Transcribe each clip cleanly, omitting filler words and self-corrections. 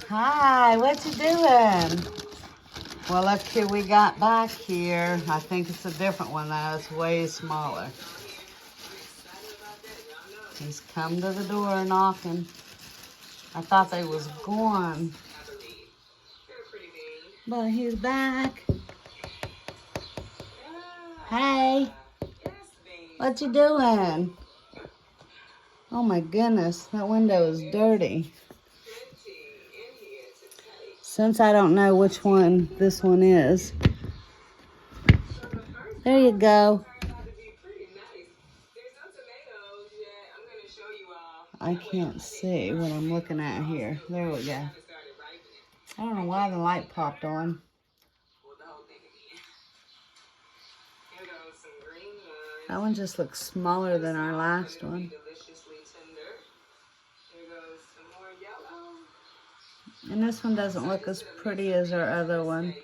Hi, what you doing? Well, look who we got back here. I think it's a different one though. It's way smaller. He's come to the door knocking. I thought they was gone. But he's back. Hey, what you doing? Oh my goodness, that window is dirty. Since I don't know which one this one is. There you go. I can't see what I'm looking at here. There we go. I don't know why the light popped on. That one just looks smaller than our last one. And this one doesn't look as pretty as our other one.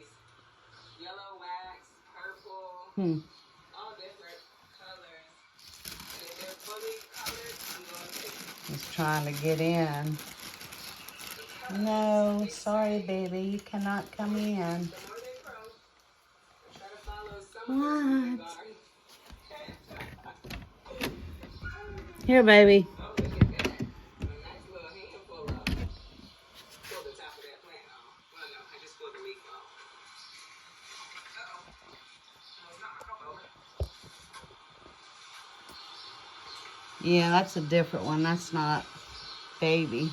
He's trying to get in. No, sorry, baby. You cannot come in. What? Here, baby. Yeah, that's a different one. That's not baby.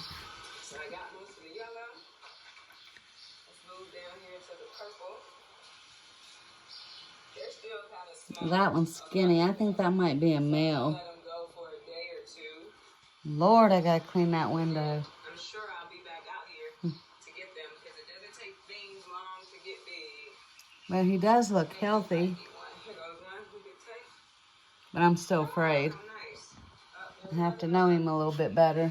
That one's skinny. I think that might be a male. Lord, I gotta clean that window. I'm sure I'll be back out here to get them because it doesn't take things long to get big. Well, he does look healthy. But I'm still afraid. I have to know him a little bit better.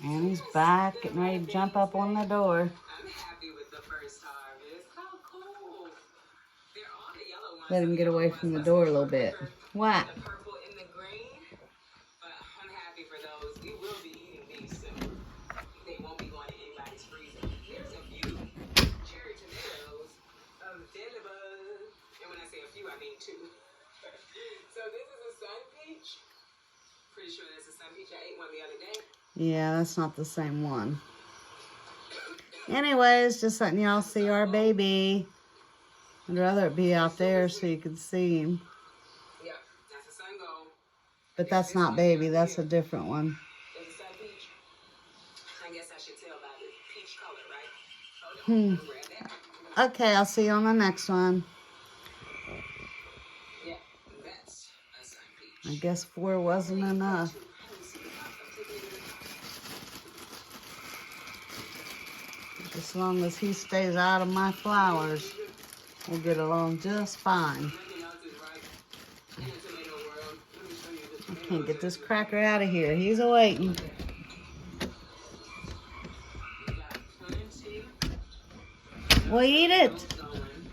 And he's back, getting ready to jump up on the door. Let him get away from the door a little bit. What? So this is a sun peach. Pretty sure that's a sun peach. I ate one the other day. Yeah, that's not the same one. Anyways, just letting y'all see our baby. I'd rather it be out there so you can see him. Yeah, that's a sun gold. But that's not baby. That's a different one. It's a sun peach. I guess I should tell by the peach color, right? Okay, I'll see you on the next one. I guess 4 wasn't enough. As long as he stays out of my flowers, we'll get along just fine. I can't get this cracker out of here. He's awaiting. Well, eat it.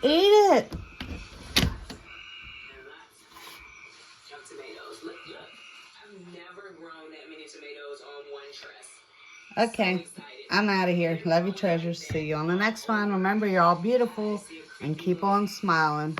Eat it. Okay, I'm out of here. Love you, treasures. See you on the next one. Remember, you're all beautiful and keep on smiling.